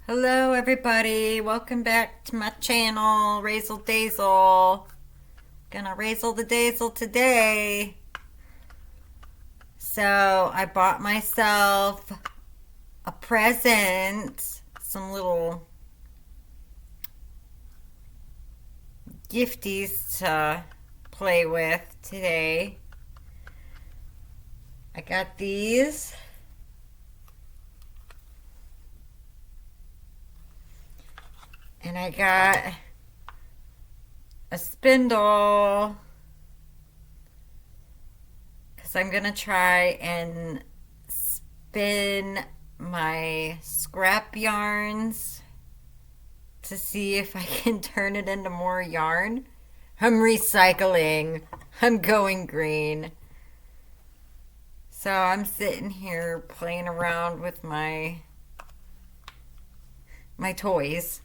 Hello everybody, welcome back to my channel, Razel Dazel. Gonna razel the Dazel today. So I bought myself a present, some little gifties to play with today. I got these. And I got a spindle because I'm gonna try and spin my scrap yarns to see if I can turn it into more yarn. I'm recycling. I'm going green. So I'm sitting here playing around with my toys.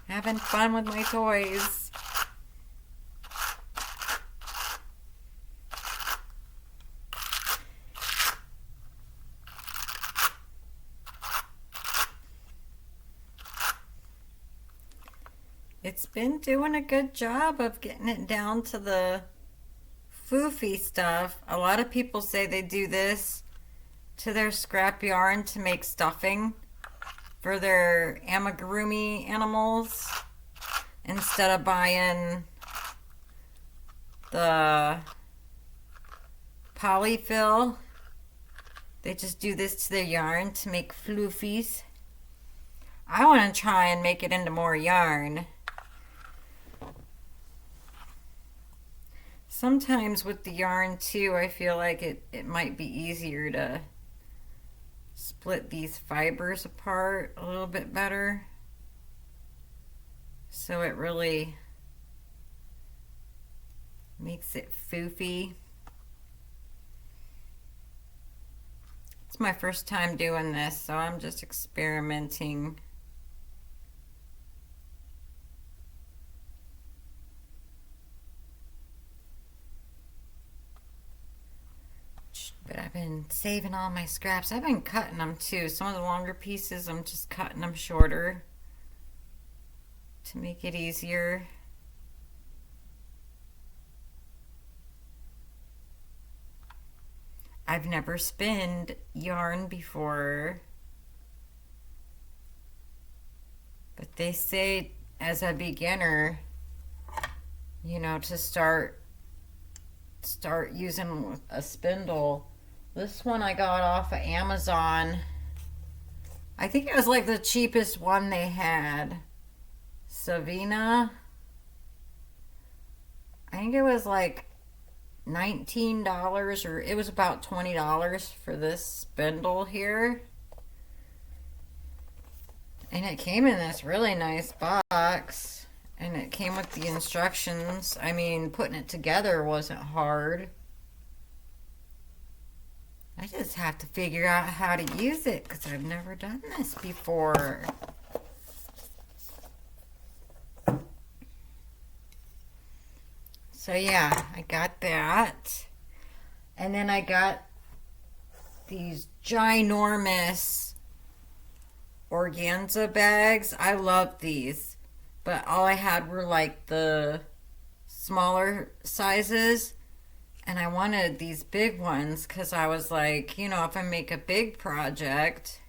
Having fun with my toys. It's been doing a good job of getting it down to the foofy stuff. A lot of people say they do this to their scrap yarn to make stuffing for their amigurumi animals instead of buying the polyfill. They just do this to their yarn to make floofies. I want to try and make it into more yarn. Sometimes with the yarn too, I feel like it might be easier to split these fibers apart a little bit better, so it really makes it foofy. It's my first time doing this, so I'm just experimenting. But I've been saving all my scraps. I've been cutting them too. Some of the longer pieces, I'm just cutting them shorter to make it easier. I've never spinned yarn before, but they say as a beginner, you know, to start using a spindle. This one I got off of Amazon. I think it was like the cheapest one they had. Savina. I think it was like $19, or it was about $20 for this spindle here. And it came in this really nice box. And it came with the instructions. I mean, putting it together wasn't hard. I just have to figure out how to use it because I've never done this before. So yeah, I got that. And then I got these ginormous organza bags. I love these, but all I had were like the smaller sizes. And I wanted these big ones because I was like, you know, if I make a big project,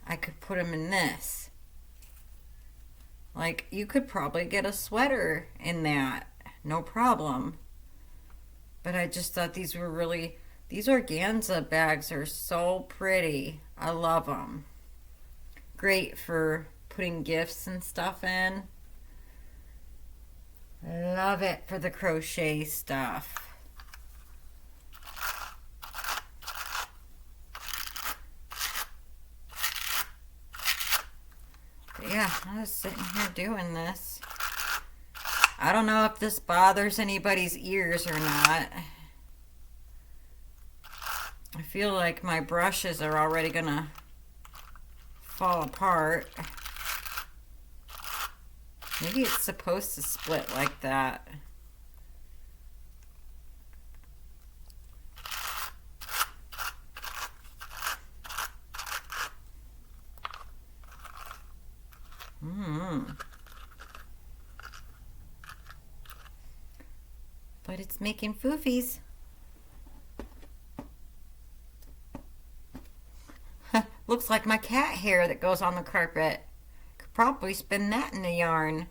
I could put them in this. Like, you could probably get a sweater in that, no problem. But I just thought these were really, these organza bags are so pretty. I love them. Great for putting gifts and stuff in. Love it for the crochet stuff. But yeah, I was sitting here doing this. I don't know if this bothers anybody's ears or not. I feel like my brushes are already gonna fall apart. Maybe it's supposed to split like that. Just making foofies. Looks like my cat hair that goes on the carpet. Could probably spin that in the yarn.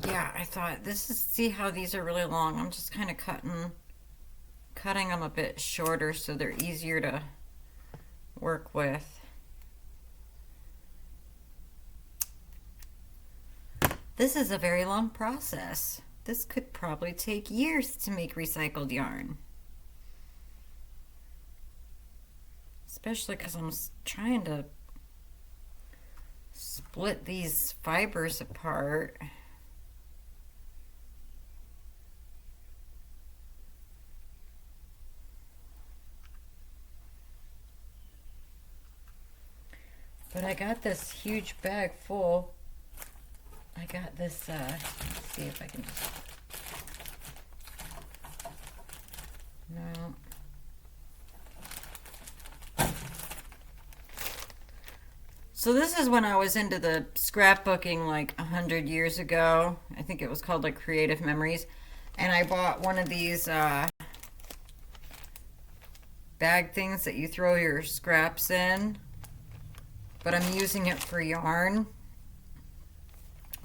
Yeah, I thought see how these are really long. I'm just kind of cutting them a bit shorter so they're easier to work with. This is a very long process. This could probably take years to make recycled yarn. Especially because I'm trying to split these fibers apart. But I got this huge bag full. I got this, let's see if I can just, no. So this is when I was into the scrapbooking like 100 years ago. I think it was called like Creative Memories. And I bought one of these bag things that you throw your scraps in. But I'm using it for yarn,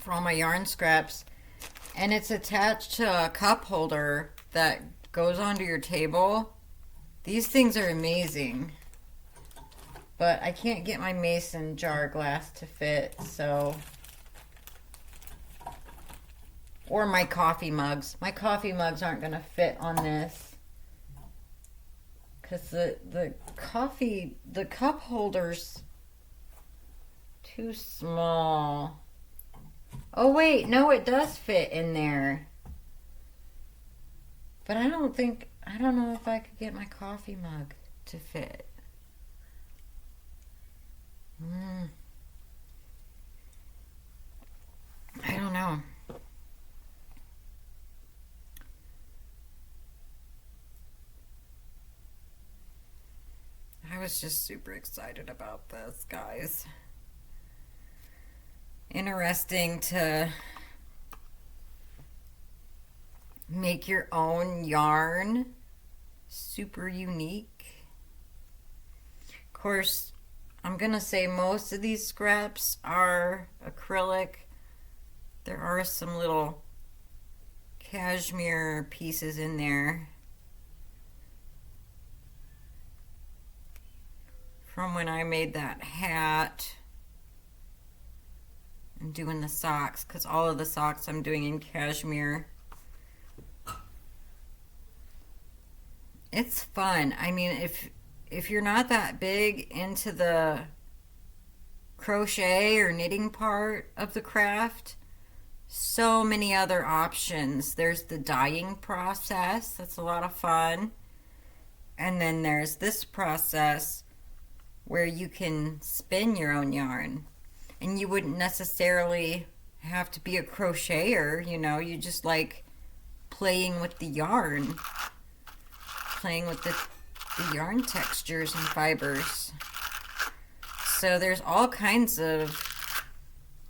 for all my yarn scraps. And it's attached to a cup holder that goes onto your table. These things are amazing. But I can't get my mason jar glass to fit, so... Or my coffee mugs. My coffee mugs aren't going to fit on this. Because the cup holder's too small. Oh wait, no, it does fit in there. But I don't know if I could get my coffee mug to fit. I don't know. I was just super excited about this, guys. Interesting to make your own yarn. Super unique. Of course, I'm gonna say most of these scraps are acrylic. There are some little cashmere pieces in there from when I made that hat. I'm doing the socks because all of the socks I'm doing in cashmere. It's fun. I mean, if you're not that big into the crochet or knitting part of the craft, so many other options. There's the dyeing process. That's a lot of fun. And then there's this process where you can spin your own yarn. And you wouldn't necessarily have to be a crocheter, you know, you just like playing with the yarn, playing with the yarn textures and fibers. So there's all kinds of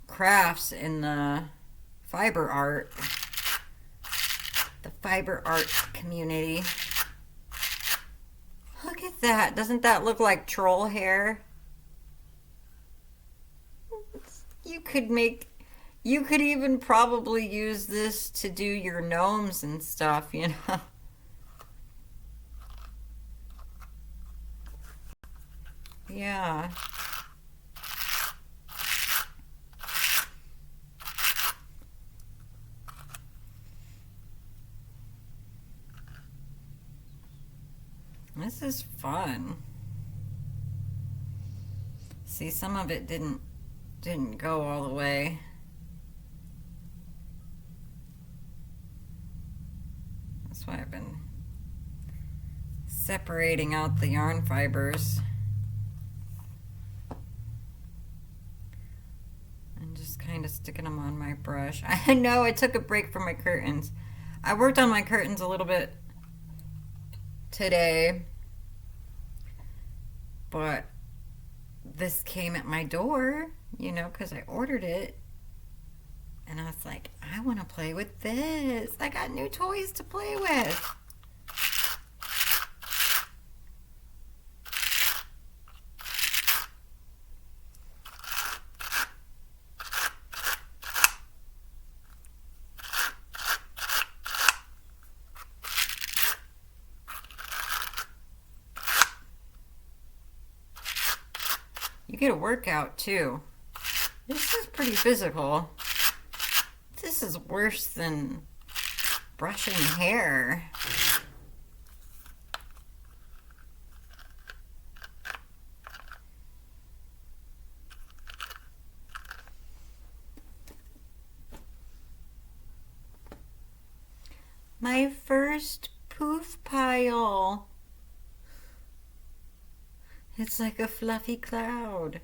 crafts in the fiber art community. Look at that. Doesn't that look like troll hair? You could even probably use this to do your gnomes and stuff, you know. Yeah. This is fun. See, some of it didn't go all the way. That's why I've been separating out the yarn fibers and just kind of sticking them on my brush. I know I took a break from my curtains. I worked on my curtains a little bit today, but this came at my door, because I ordered it. And I was like, I want to play with this. I got new toys to play with. You get a workout too. This is pretty physical. This is worse than brushing hair. My first poof pile. It's like a fluffy cloud.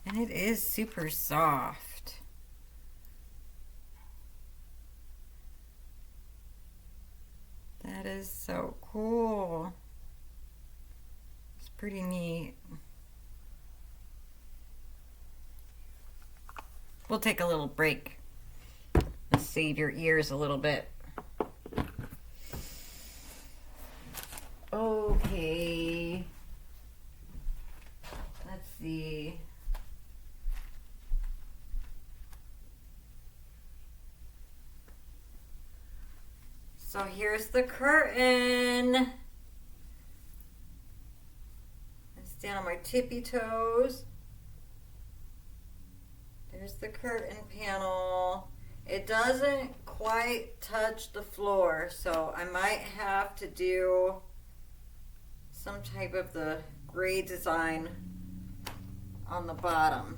And it is super soft. That is so cool. It's pretty neat. We'll take a little break. Let's save your ears a little bit. Okay. Let's see. So here's the curtain. I stand on my tippy toes. There's the curtain panel. It doesn't quite touch the floor, so I might have to do some type of the gray design on the bottom.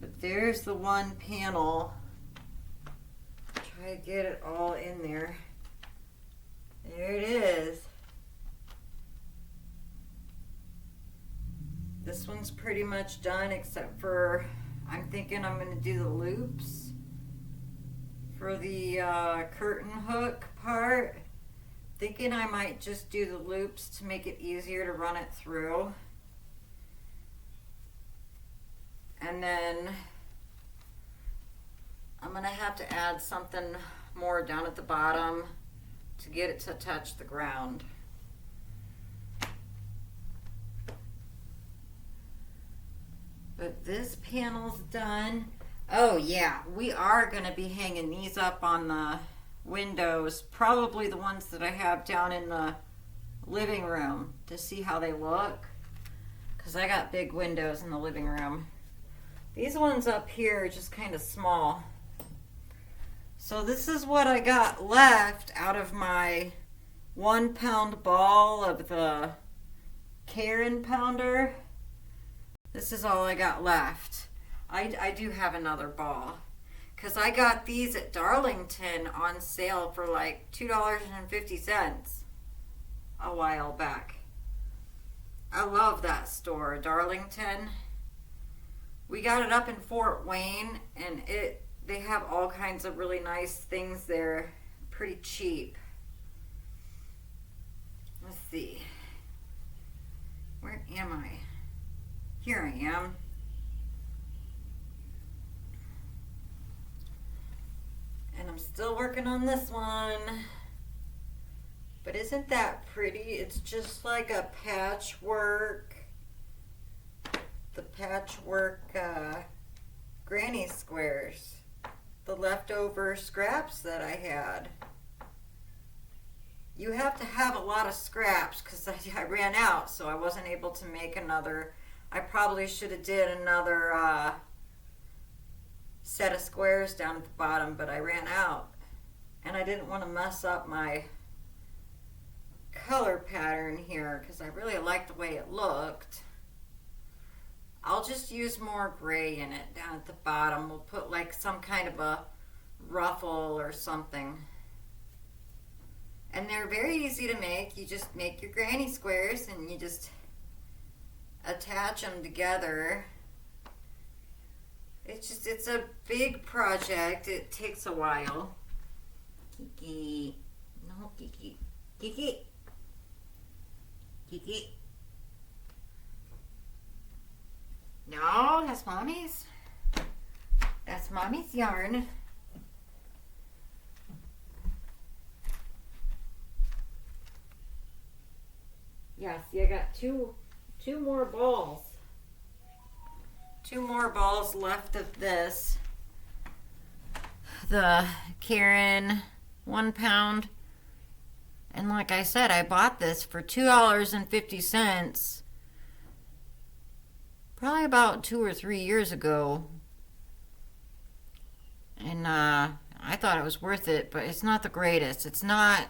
But there's the one panel. Try to get it all in there. There it is. This one's pretty much done, except for I'm thinking I'm going to do the loops for the curtain hook part. Thinking I might just do the loops to make it easier to run it through. And then I'm going to have to add something more down at the bottom to get it to touch the ground. But this panel's done. Oh yeah, we are going to be hanging these up on the windows, probably the ones that I have down in the living room, to see how they look, because I got big windows in the living room. These ones up here are just kind of small. So this is what I got left out of my 1 pound ball of the Karen pounder. This is all I got left. I do have another ball, because I got these at Darlington on sale for like $2.50 a while back. I love that store, Darlington. We got it up in Fort Wayne, and they have all kinds of really nice things there, pretty cheap. Let's see. Where am I? Here I am. And I'm still working on this one. But isn't that pretty? It's just like a patchwork. The patchwork granny squares. The leftover scraps that I had. You have to have a lot of scraps, because I ran out, so I wasn't able to make another. I probably should have did another set of squares down at the bottom, but I ran out. And I didn't want to mess up my color pattern here, because I really liked the way it looked. I'll just use more gray in it down at the bottom. We'll put like some kind of a ruffle or something. And they're very easy to make. You just make your granny squares and you just attach them together. It's a big project. It takes a while. Kiki. No, Kiki. Kiki. Kiki. No, that's Mommy's. That's Mommy's yarn. Yeah, see, I got two more balls. Two more balls left of this. The Karen 1 pound. And like I said, I bought this for $2.50. Probably about 2 or 3 years ago. And I thought it was worth it, but it's not the greatest. It's not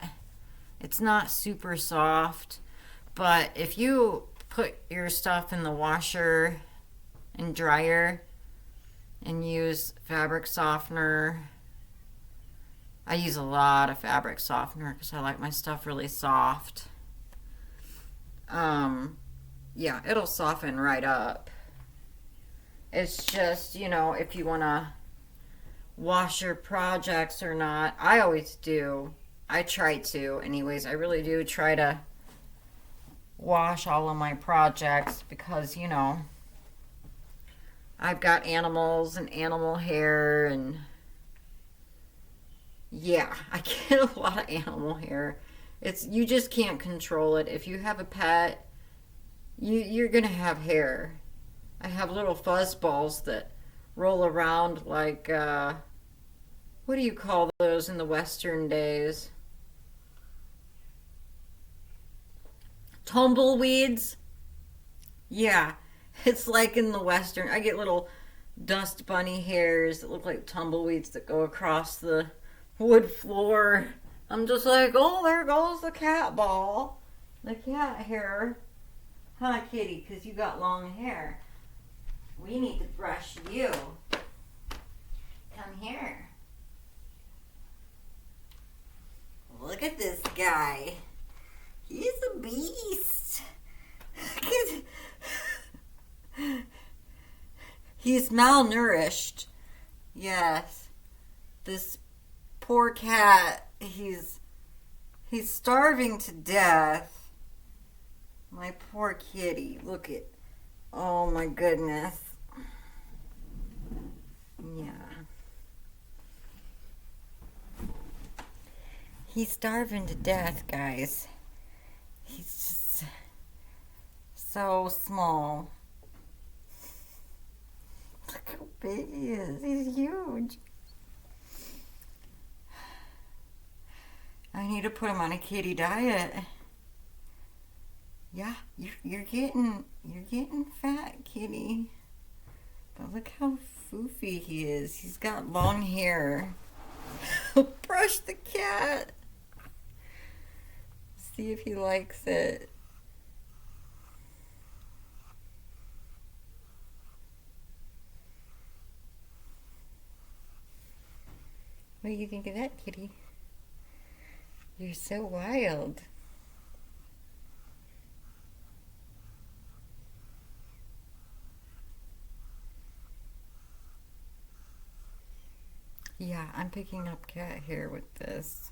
super soft. But if you put your stuff in the washer and dryer and use fabric softener, I use a lot of fabric softener because I like my stuff really soft. Yeah, it'll soften right up. It's just, if you want to wash your projects or not. I always do. I try to, anyways. I really do try to wash all of my projects because, I've got animals and animal hair, and yeah, I get a lot of animal hair. You just can't control it. If you have a pet, you're gonna have hair. I have little fuzz balls that roll around like what do you call those in the Western days? Tumbleweeds? Yeah, it's like in the Western. I get little dust bunny hairs that look like tumbleweeds that go across the wood floor. I'm just like, oh, there goes the cat ball. The cat hair. Huh, kitty? Because you got long hair. We need to brush you. Come here. Look at this guy. He's a beast. He's malnourished. Yes. This poor cat, he's starving to death. My poor kitty. Look at, oh my goodness. Yeah. He's starving to death, guys. He's just so small. Look how big he is. He's huge. I need to put him on a kitty diet. Yeah, you're getting fat, kitty. But look how foofy he is. He's got long hair. Brush the cat. See if he likes it. What do you think of that, kitty? You're so wild. Yeah, I'm picking up cat hair with this.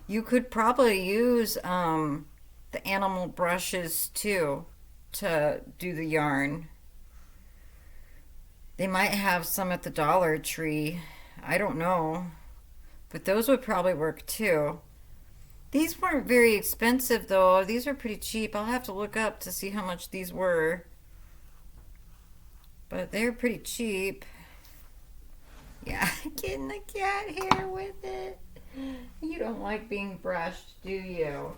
You could probably use the animal brushes too to do the yarn. They might have some at the Dollar Tree. I don't know. But those would probably work too. These weren't very expensive though. These are pretty cheap. I'll have to look up to see how much these were. But they're pretty cheap. Yeah, getting the cat hair with it. You don't like being brushed, do you?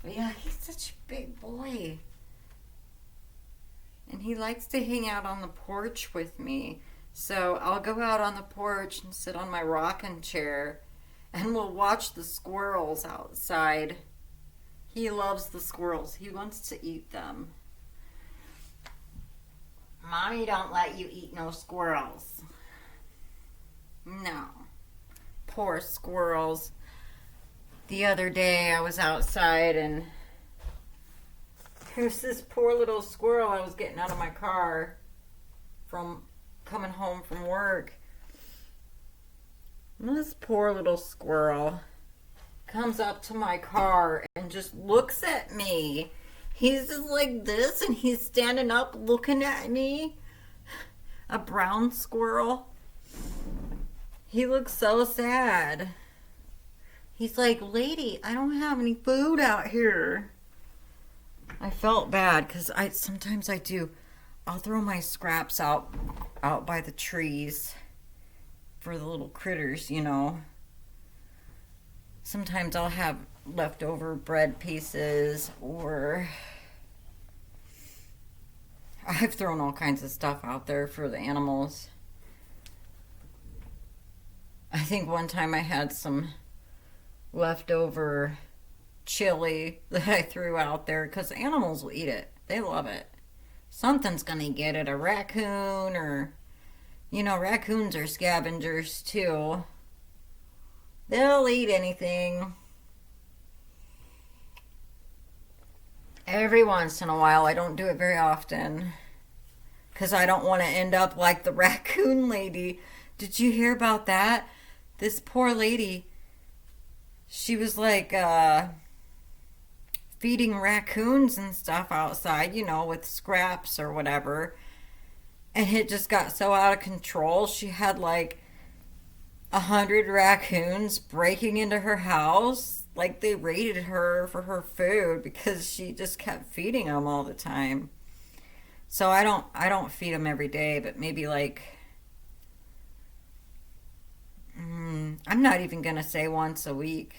But yeah, he's such a big boy. And he likes to hang out on the porch with me. So I'll go out on the porch and sit on my rocking chair and we'll watch the squirrels outside. He loves the squirrels. He wants to eat them. Mommy don't let you eat no squirrels. No. Poor squirrels. The other day I was outside and There's this poor little squirrel. I was getting out of my car from coming home from work. And this poor little squirrel comes up to my car and just looks at me. He's just like this, and he's standing up looking at me. A brown squirrel. He looks so sad. He's like, lady, I don't have any food out here. I felt bad because sometimes I do. I'll throw my scraps out by the trees for the little critters, you know. Sometimes I'll have leftover bread pieces, or I've thrown all kinds of stuff out there for the animals. I think one time I had some leftover chili that I threw out there because animals will eat it. They love it. Something's gonna get it. A raccoon, or, you know, raccoons are scavengers too. They'll eat anything. Every once in a while. I don't do it very often because I don't want to end up like the raccoon lady. Did you hear about that? This poor lady, she was like feeding raccoons and stuff outside, you know, with scraps or whatever. And it just got so out of control. She had like 100 raccoons breaking into her house. Like, they raided her for her food because she just kept feeding them all the time. So I don't feed them every day, but maybe like I'm not even gonna say once a week.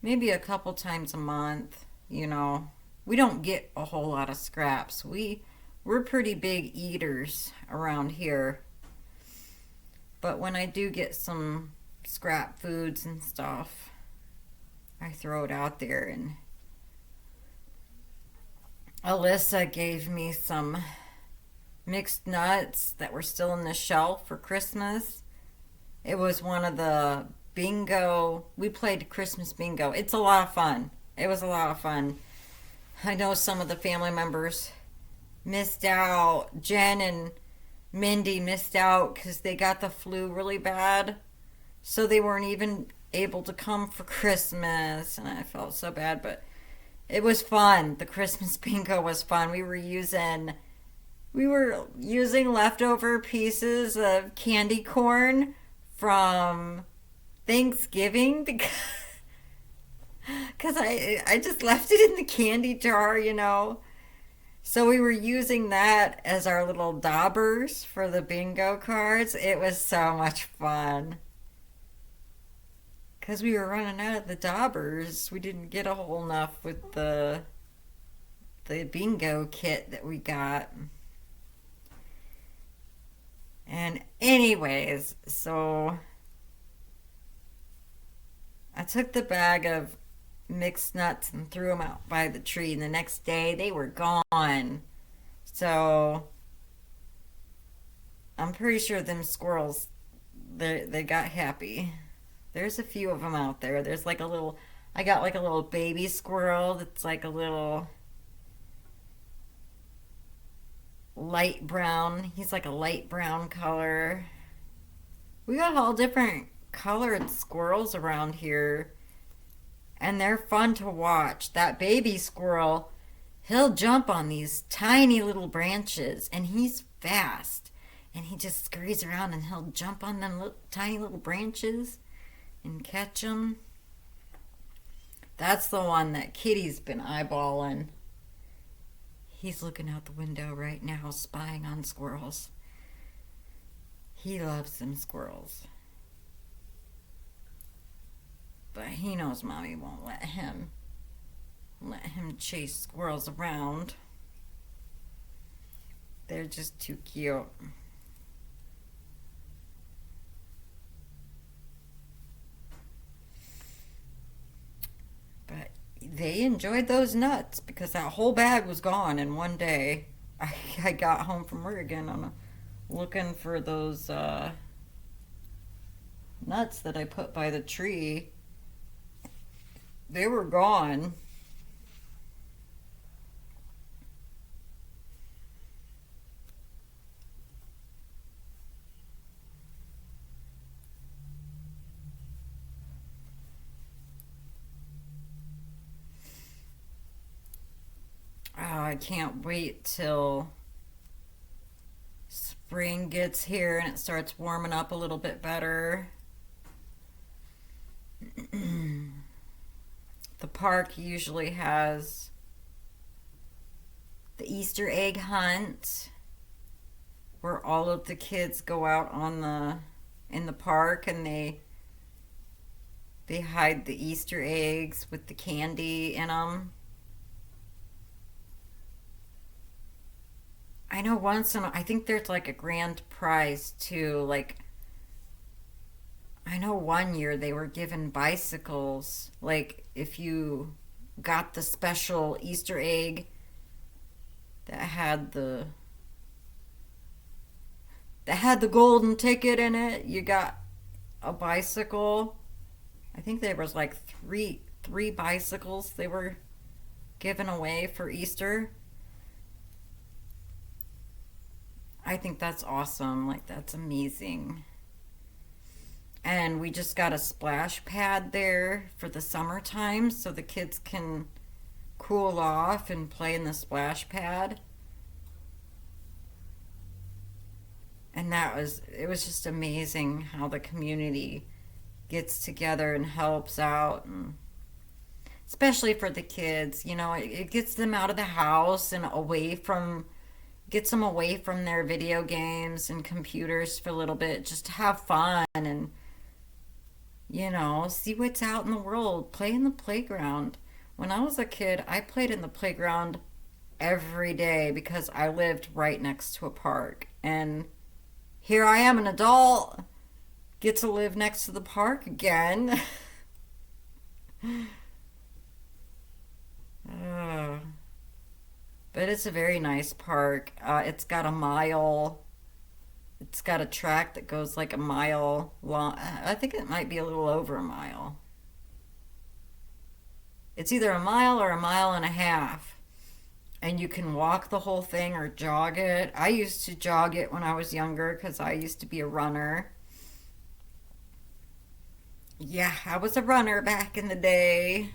Maybe a couple times a month, you know. We don't get a whole lot of scraps. We're pretty big eaters around here. But when I do get some scrap foods and stuff, I throw it out there. And Alyssa gave me some mixed nuts that were still in the shelf for Christmas. It was one of the bingo. We played Christmas bingo. It's a lot of fun. It was a lot of fun. I know some of the family members missed out. Jen and Mindy missed out because they got the flu really bad. So they weren't even able to come for Christmas. And I felt so bad, but it was fun. The Christmas bingo was fun. We were using leftover pieces of candy corn from Thanksgiving because I just left it in the candy jar, you know. So we were using that as our little daubers for the bingo cards. It was so much fun. Because we were running out of the daubers. We didn't get a whole enough with the bingo kit that we got. And anyways, so I took the bag of mixed nuts and threw them out by the tree, and the next day they were gone. So I'm pretty sure them squirrels, they got happy. There's a few of them out there. There's like I got like a little baby squirrel that's like a little light brown. He's like a light brown color. We got all different colored squirrels around here, and they're fun to watch. That baby squirrel, he'll jump on these tiny little branches, and he's fast, and he just scurries around and he'll jump on them tiny little branches and catch them. That's the one that Kitty's been eyeballing. He's looking out the window right now, spying on squirrels. He loves them squirrels. But he knows Mommy won't let him chase squirrels around. They're just too cute. But they enjoyed those nuts because that whole bag was gone in one day. I got home from work again. I'm looking for those nuts that I put by the tree. They were gone. I can't wait till spring gets here and it starts warming up a little bit better. The park usually has the Easter egg hunt where all of the kids go out on the in the park and they hide the Easter eggs with the candy in them. I know I think there's like a grand prize too. Like I know one year they were given bicycles. Like if you got the special Easter egg that had the golden ticket in it, you got a bicycle. I think there was like three bicycles they were given away for Easter. I think that's awesome. Like that's amazing. And we just got a splash pad there for the summertime so the kids can cool off and play in the splash pad. And it was just amazing how the community gets together and helps out, and especially for the kids, it gets them out of the house and gets them away from their video games and computers for a little bit just to have fun and see what's out in the world, play in the playground. When I was a kid, I played in the playground every day because I lived right next to a park. And here I am, an adult, get to live next to the park again. uh, but it's a very nice park. It's got a track that goes like a mile long. I think it might be a little over a mile. It's either a mile or a mile and a half. And you can walk the whole thing or jog it. I used to jog it when I was younger because I used to be a runner. Yeah, I was a runner back in the day.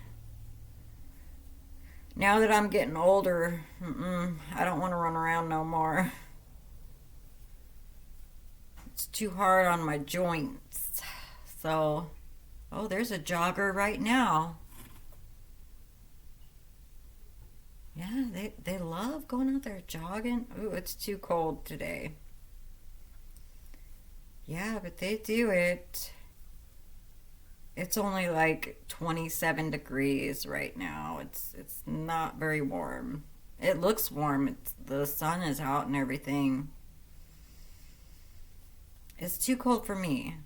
Now that I'm getting older, I don't want to run around no more. It's too hard on my joints. So, oh, there's a jogger right now. Yeah, they love going out there jogging. Ooh, it's too cold today. Yeah, but they do it. It's only like 27 degrees right now. It's not very warm. It looks warm. The sun is out and everything. It's too cold for me.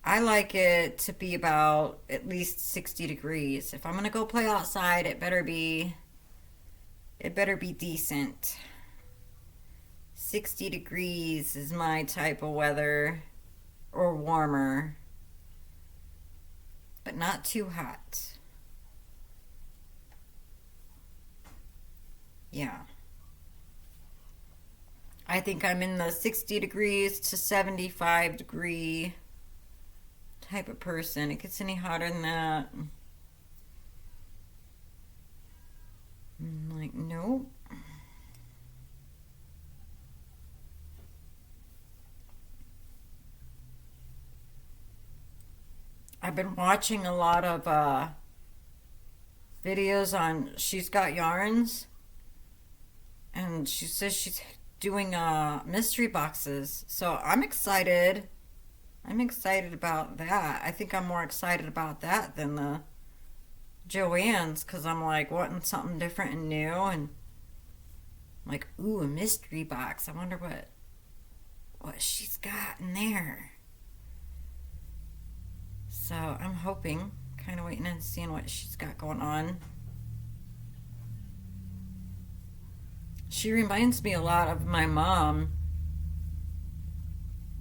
I like it to be about at least 60 degrees. If I'm gonna go play outside, it better be decent. 60 degrees is my type of weather, or warmer, but not too hot. Yeah. I think I'm in the 60 degrees to 75 degree type of person. It gets any hotter than that. I'm like, nope. I've been watching a lot of videos on She's Got Yarns, and she says she's doing mystery boxes. So I'm excited. I'm excited about that. I think I'm more excited about that than the Joanne's because I'm like wanting something different and new, and I'm like, ooh, a mystery box. I wonder what she's got in there. So I'm hoping, kind of waiting and seeing what she's got going on. She reminds me a lot of my mom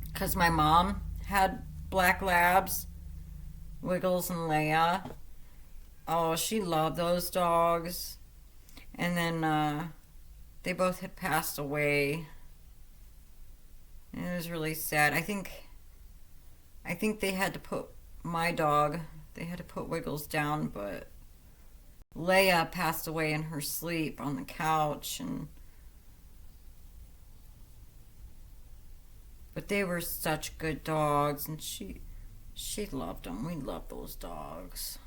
because my mom had black labs, Wiggles and Leia. Oh, she loved those dogs. And then they both had passed away. And it was really sad. I think they had to put my dog, they had to put Wiggles down, but Leia passed away in her sleep on the couch, and but they were such good dogs, and she loved them. We love those dogs.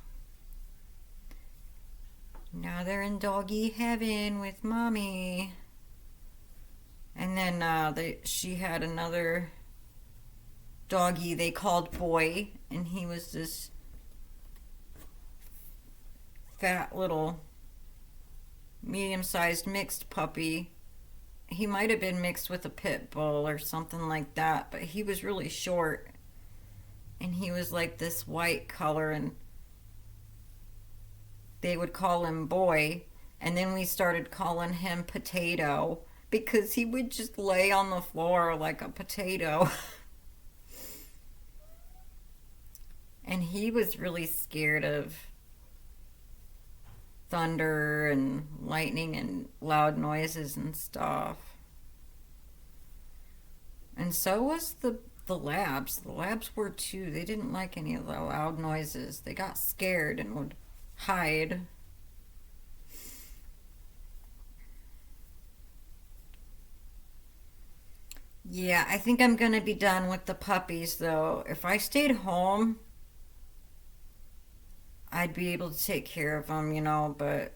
Now they're in doggy heaven with mommy. And then she had another doggy they called Boy, and he was this fat little medium-sized mixed puppy. He might have been mixed with a pit bull or something like that, but he was really short, and he was like this white color, and they would call him Boy. And then we started calling him Potato because he would just lay on the floor like a potato. And he was really scared of thunder and lightning and loud noises and stuff. And so was the labs. The labs were too. They didn't like any of the loud noises. They got scared and would hide. Yeah, I think I'm gonna be done with the puppies though. If I stayed home, I'd be able to take care of them, but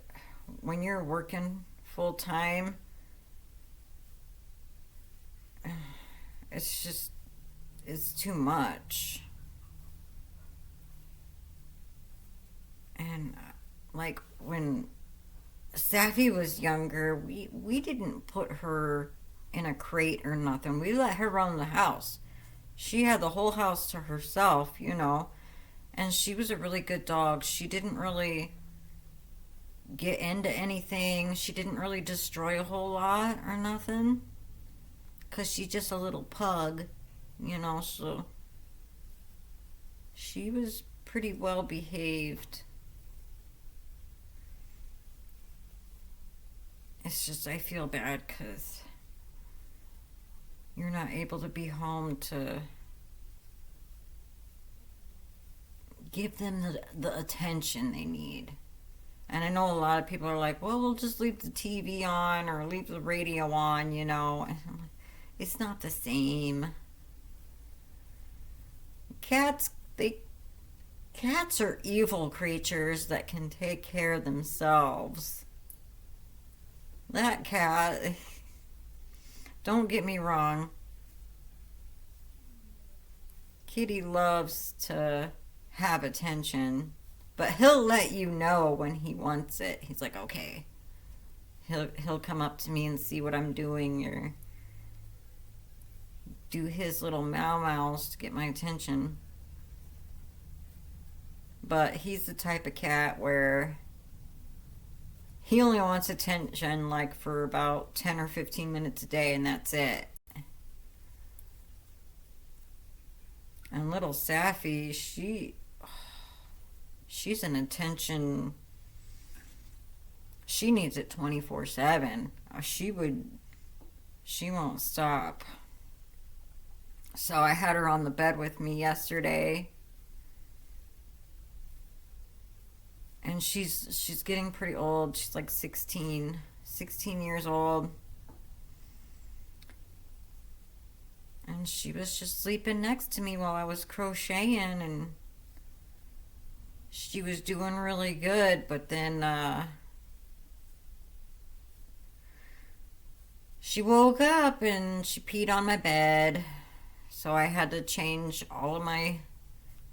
when you're working full time, it's just, it's too much. And like when Safi was younger, we didn't put her in a crate or nothing. We let her run the house. She had the whole house to herself. And she was a really good dog. She didn't really get into anything. She didn't really destroy a whole lot or nothing. Because she's just a little pug, so she was pretty well behaved. It's just, I feel bad because you're not able to be home to give them the attention they need. And I know a lot of people are like, well, we'll just leave the TV on or leave the radio on. And I'm like, it's not the same. Cats, they cats are evil creatures that can take care of themselves. That cat, don't get me wrong, Kitty loves to have attention, but he'll let you know when he wants it. He's like, okay. He'll come up to me and see what I'm doing or do his little meow meows to get my attention. But he's the type of cat where he only wants attention like for about 10 or 15 minutes a day, and that's it. And little Safi, she's an attention. She needs it 24/7. She won't stop. So I had her on the bed with me yesterday, and she's getting pretty old. She's like 16 years old. And she was just sleeping next to me while I was crocheting, and she was doing really good, but then she woke up and she peed on my bed. So I had to change all of my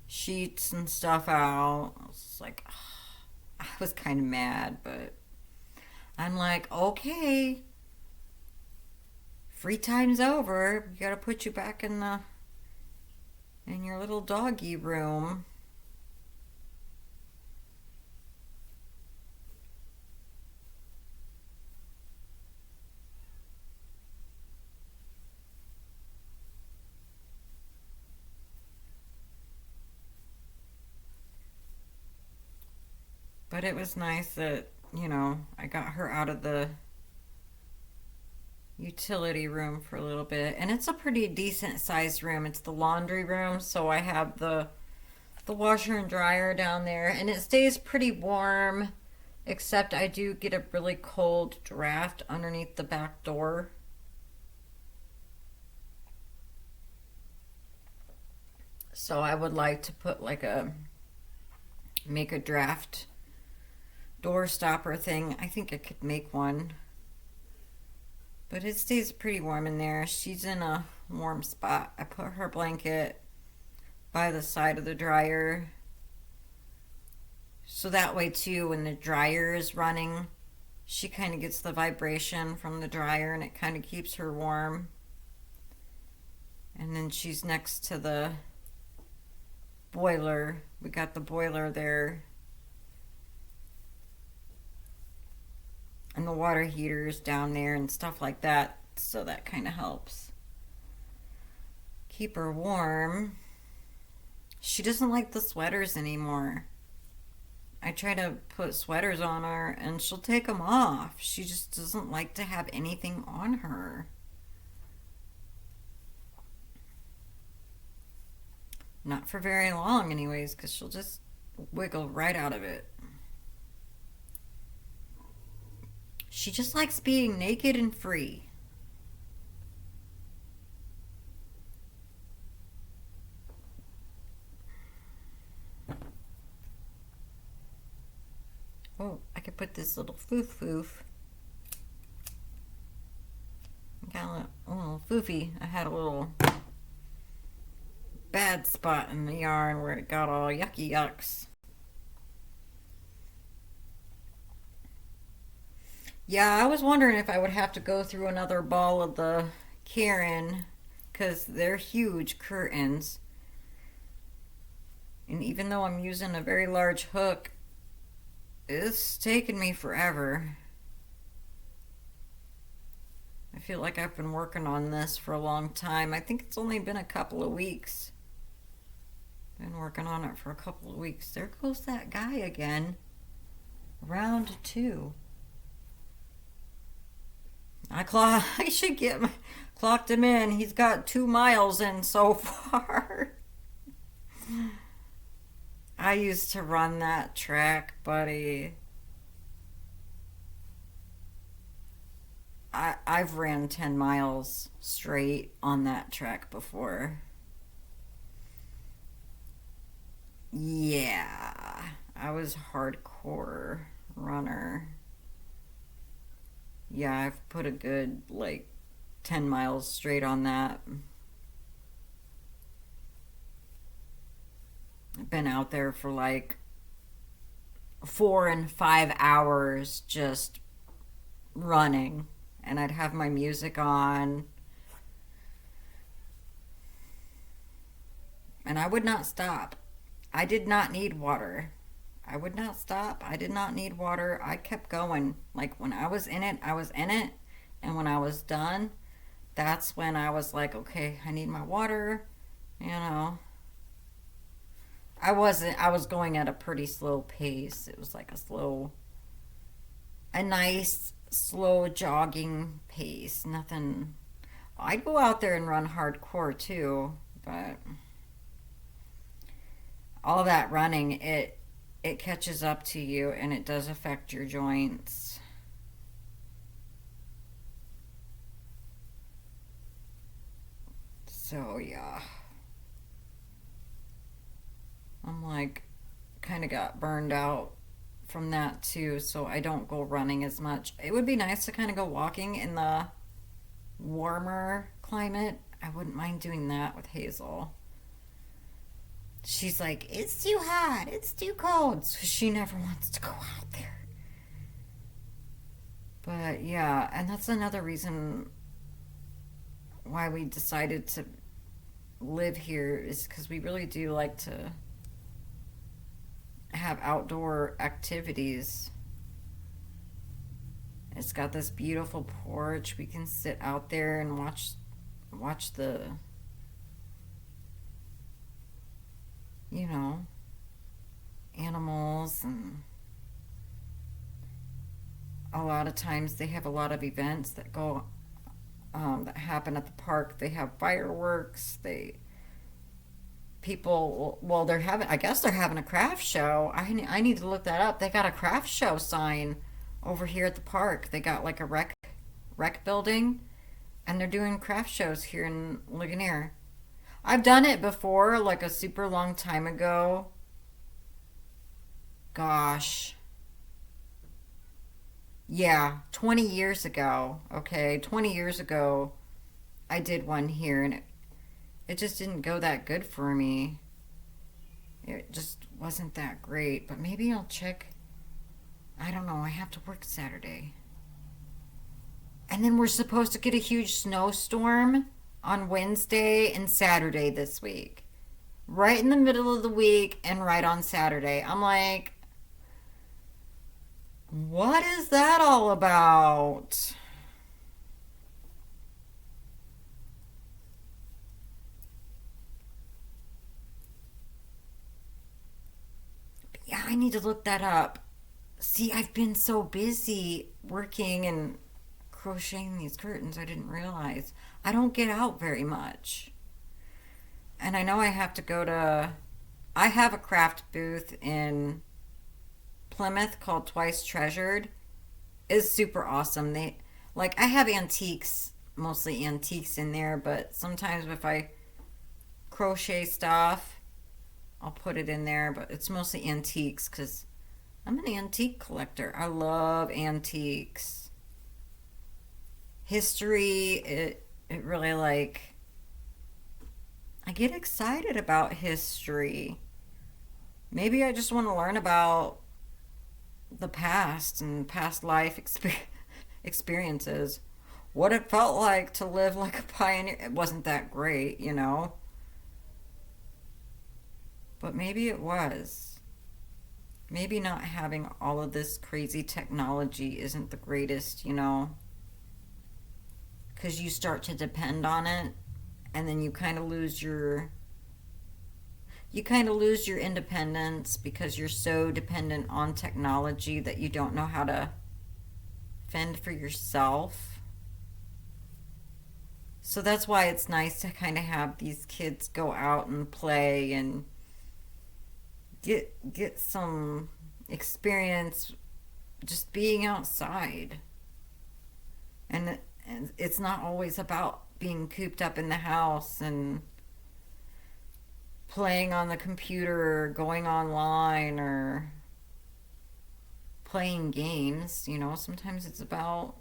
sheets and stuff out. I was like, I was kind of mad, but I'm like, okay, free time's over. We gotta put you back in your little doggy room. But it was nice that, I got her out of the utility room for a little bit. And it's a pretty decent sized room. It's the laundry room, so I have the washer and dryer down there, and it stays pretty warm. Except I do get a really cold draft underneath the back door. So I would like to put like make a draft door stopper thing. I think I could make one. But it stays pretty warm in there. She's in a warm spot. I put her blanket by the side of the dryer. So that way too, when the dryer is running, she kind of gets the vibration from the dryer and it kind of keeps her warm. And then she's next to the boiler. We got the boiler there. And the water heaters down there and stuff like that. So that kind of helps keep her warm. She doesn't like the sweaters anymore. I try to put sweaters on her and she'll take them off. She just doesn't like to have anything on her. Not for very long, anyways, because she'll just wiggle right out of it. She just likes being naked and free. Oh, I could put this little foof. Got a little foofy. I had a little bad spot in the yarn where it got all yucky yucks. Yeah, I was wondering if I would have to go through another ball of the Karen because they're huge curtains. And even though I'm using a very large hook, it's taken me forever. I feel like I've been working on this for a long time. I think it's only been a couple of weeks. Been working on it for a couple of weeks. There goes that guy again. Round 2. I should clocked him in. He's got 2 miles in so far. I used to run that track, buddy. I've ran 10 miles straight on that track before. Yeah, I was hardcore runner. Yeah, I've put a good like 10 miles straight on that. I've been out there for like 4 and 5 hours just running, and I'd have my music on, and I would not stop. I did not need water. I would not stop. I did not need water. I kept going. Like when I was in it, I was in it. And when I was done, that's when I was like, okay, I need my water. You know, I was going at a pretty slow pace. It was like a nice, slow jogging pace. Nothing. I'd go out there and run hardcore too, but all that running, it catches up to you and it does affect your joints. So yeah, I'm like kind of got burned out from that too, so I don't go running as much. It would be nice to kind of go walking in the warmer climate. I wouldn't mind doing that with Hazel. She's like, it's too hot, it's too cold, so she never wants to go out there. But yeah, and that's another reason why we decided to live here is because we really do like to have outdoor activities. It's got this beautiful porch. We can sit out there and watch the, you know, animals, and a lot of times they have a lot of events that go that happen at the park. They have fireworks. people, well, they're having, I guess they're having a craft show. I need to look that up. They got a craft show sign over here at the park. They got like a rec building, and they're doing craft shows here in Ligonier. I've done it before, like a super long time ago. Gosh. Yeah, 20 years ago. Okay, 20 years ago, I did one here, and it just didn't go that good for me. It just wasn't that great. But maybe I'll check. I don't know. I have to work Saturday. And then we're supposed to get a huge snowstorm on Wednesday and Saturday this week. Right in the middle of the week and right on Saturday. I'm like, what is that all about? Yeah, I need to look that up. See, I've been so busy working and crocheting these curtains, I didn't realize. I don't get out very much. And I know I have to go to. I have a craft booth in Plymouth called Twice Treasured. It's super awesome. They like I have antiques, mostly antiques in there, but sometimes if I crochet stuff, I'll put it in there, but it's mostly antiques cuz I'm an antique collector. I love antiques. History, it really like I get excited about history. Maybe I just want to learn about the past and past life experiences. What it felt like to live like a pioneer. It wasn't that great, you know, but maybe it was. Maybe not having all of this crazy technology isn't the greatest, you know, because you start to depend on it and then you kind of lose your independence because you're so dependent on technology that you don't know how to fend for yourself. So that's why it's nice to kind of have these kids go out and play and get some experience just being outside. And it's not always about being cooped up in the house and playing on the computer or going online or playing games. You know, sometimes it's about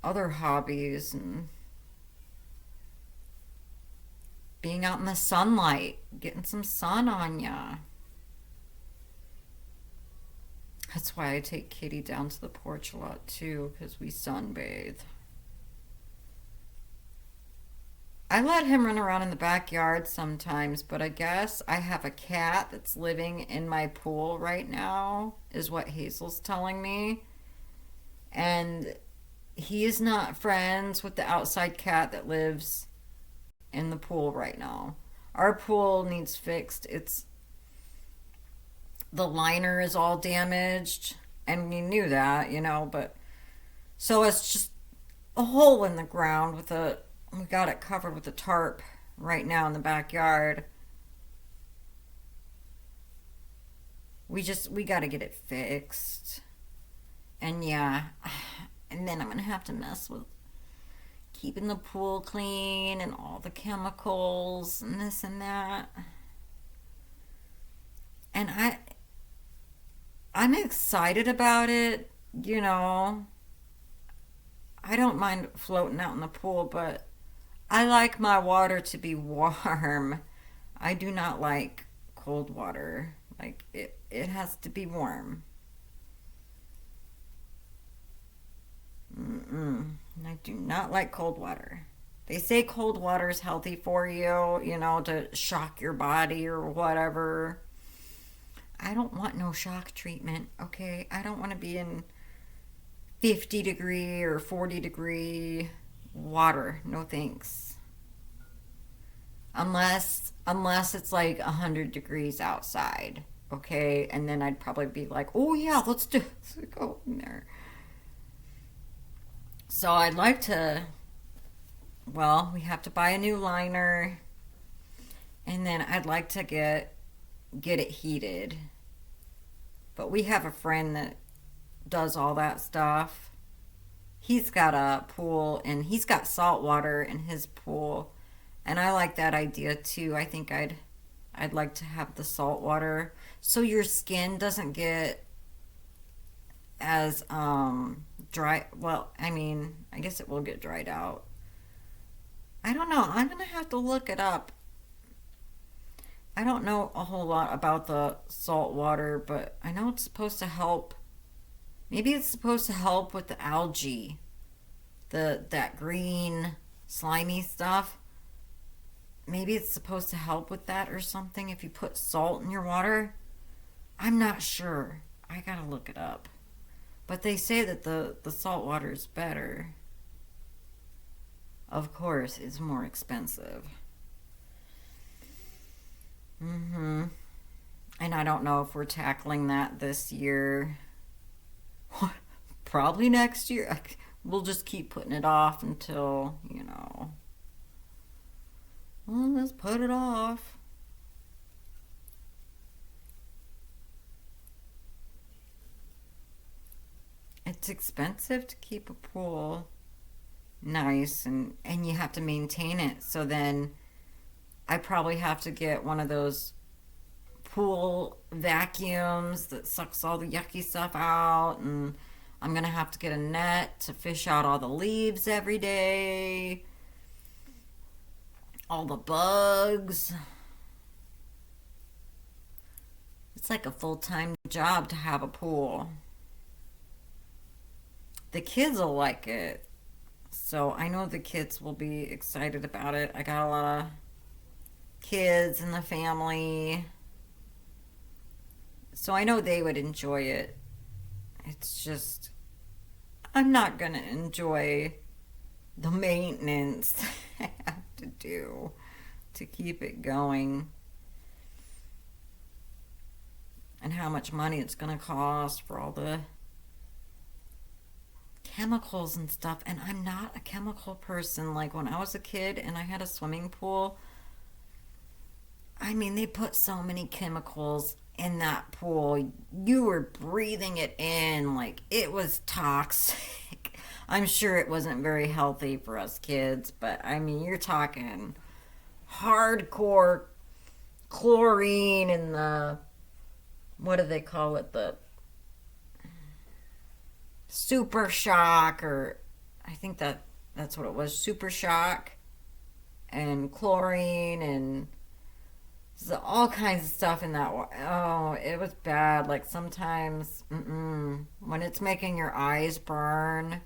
other hobbies and being out in the sunlight, getting some sun on ya. That's why I take Kitty down to the porch a lot too, because we sunbathe. I let him run around in the backyard sometimes, but I guess I have a cat that's living in my pool right now, is what Hazel's telling me. And he is not friends with the outside cat that lives in the pool right now. Our pool needs fixed. It's the liner is all damaged, and we knew that, you know, but so it's just a hole in the ground with a we got it covered with a tarp right now in the backyard. We got to get it fixed. And yeah, and then I'm going to have to mess with keeping the pool clean and all the chemicals and this and that. And I'm excited about it, you know. I don't mind floating out in the pool, but I like my water to be warm. I do not like cold water. Like it has to be warm. Mm-mm. I do not like cold water. They say cold water is healthy for you, you know, to shock your body or whatever. I don't want no shock treatment, okay? I don't want to be in 50-degree or 40-degree water. No thanks. Unless it's like 100 degrees outside, okay? And then I'd probably be like, "Oh yeah, let's go in there." So I'd like to, well, we have to buy a new liner And then I'd like to get it heated. But we have a friend that does all that stuff. He's got a pool and he's got salt water in his pool. And I like that idea too. I think I'd like to have the salt water so your skin doesn't get as dry. Well, I mean, I guess it will get dried out. I don't know. I'm gonna have to look it up. I don't know a whole lot about the salt water, but I know it's supposed to help. Maybe it's supposed to help with the algae, the that green slimy stuff. Maybe it's supposed to help with that or something if you put salt in your water. I'm not sure. I gotta look it up. But they say that the salt water is better. Of course, it's more expensive. Mm-hmm. And I don't know if we're tackling that this year. Probably next year. We'll just keep putting it off until, well, let's put it off. It's expensive to keep a pool nice and you have to maintain it. So then I probably have to get one of those pool vacuums that sucks all the yucky stuff out, and I'm gonna have to get a net to fish out all the leaves every day, all the bugs. It's like a full-time job to have a pool. The kids will like it, so I know the kids will be excited about it. I got a lot of kids in the family, so I know they would enjoy it. It's just, I'm not going to enjoy the maintenance I have to do to keep it going and how much money it's going to cost for all the chemicals and stuff. And I'm not a chemical person. Like when I was a kid and I had a swimming pool, I mean, they put so many chemicals in that pool. You were breathing it in like it was toxic. I'm sure it wasn't very healthy for us kids, but I mean, you're talking hardcore chlorine in the, what do they call it? The super shock, or I think that's what it was, super shock and chlorine and so all kinds of stuff in that. Oh, it was bad. Like sometimes, when it's making your eyes burn,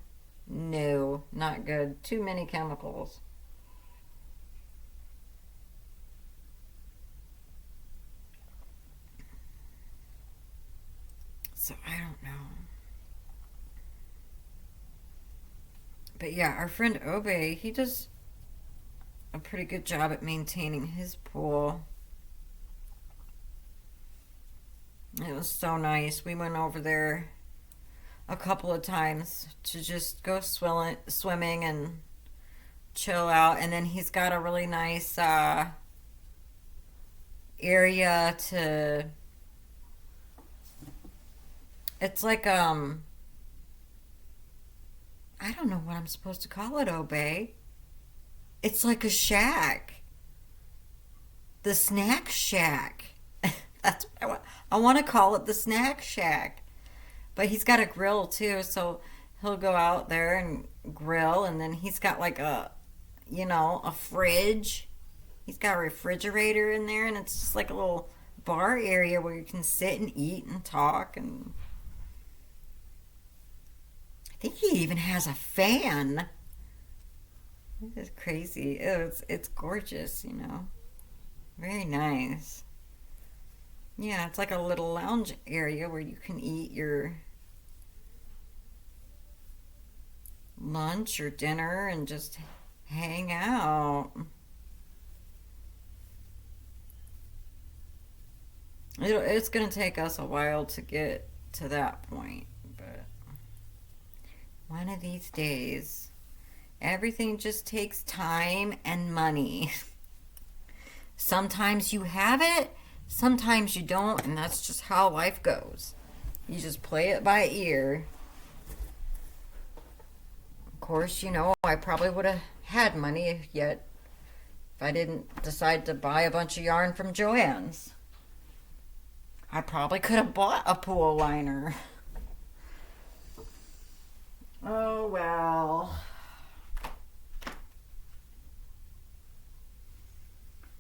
no, not good. Too many chemicals. So I don't know. But yeah, our friend Obe, he does a pretty good job at maintaining his pool. It was so nice. We went over there a couple of times to just go swimming and chill out. And then he's got a really nice area to. It's like I don't know what I'm supposed to call it, Obey. It's like a shack. The snack shack. That's what I want. I want to call it the snack shack. But he's got a grill too, so he'll go out there and grill, and then he's got like a fridge. He's got a refrigerator in there, and it's just like a little bar area where you can sit and eat and talk. And I think he even has a fan. It's crazy. It's gorgeous. Very nice. Yeah, it's like a little lounge area where you can eat your lunch or dinner and just hang out. It's going to take us a while to get to that point, but one of these days, everything just takes time and money. Sometimes you have it, sometimes you don't, and that's just how life goes. You just play it by ear. Of course, I probably would have had money yet if I didn't decide to buy a bunch of yarn from Joann's. I probably could have bought a pool liner. Oh well.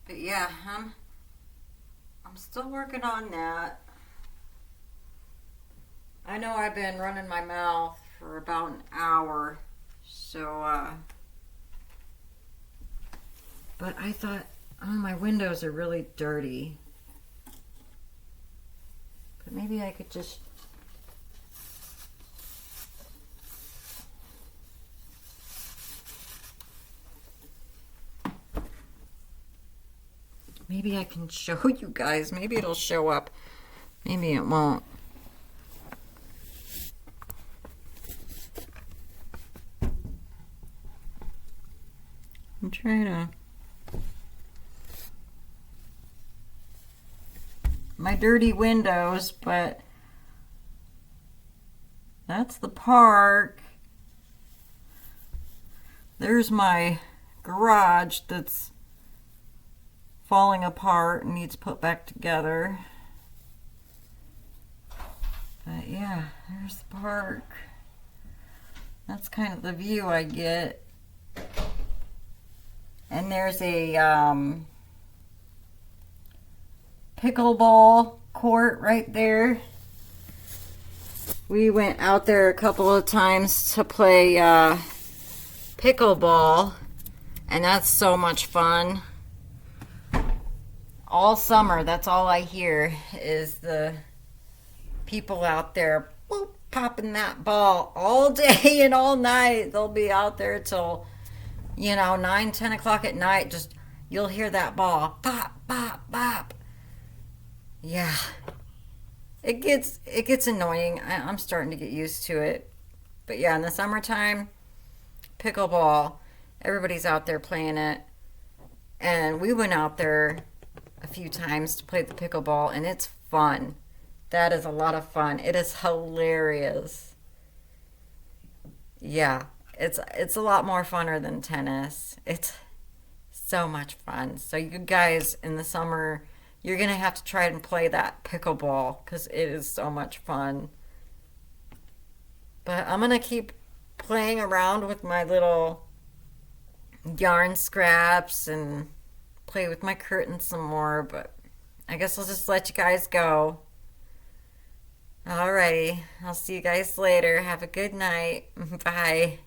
But yeah, I'm still working on that. I know I've been running my mouth for about an hour, so but I thought, oh, my windows are really dirty. But maybe I could just maybe I can show you guys. Maybe it'll show up. Maybe it won't. I'm trying to. My dirty windows, but that's the park. There's my garage that's falling apart and needs put back together. But yeah, there's the park. That's kind of the view I get. And there's a pickleball court right there. We went out there a couple of times to play pickleball, and that's so much fun. All summer, that's all I hear is the people out there whoop, popping that ball all day and all night. They'll be out there till 9, 10 o'clock at night. Just you'll hear that ball pop, pop, pop. Yeah, it gets annoying. I'm starting to get used to it. But yeah, in the summertime, pickleball, everybody's out there playing it. And we went out there a few times to play the pickleball, and it's fun. That is a lot of fun. It is hilarious. Yeah, it's a lot more funner than tennis. It's so much fun. So you guys in the summer, you're gonna have to try and play that pickleball because it is so much fun. But I'm gonna keep playing around with my little yarn scraps and play with my curtains some more, but I guess I'll just let you guys go. Alrighty, I'll see you guys later. Have a good night. Bye.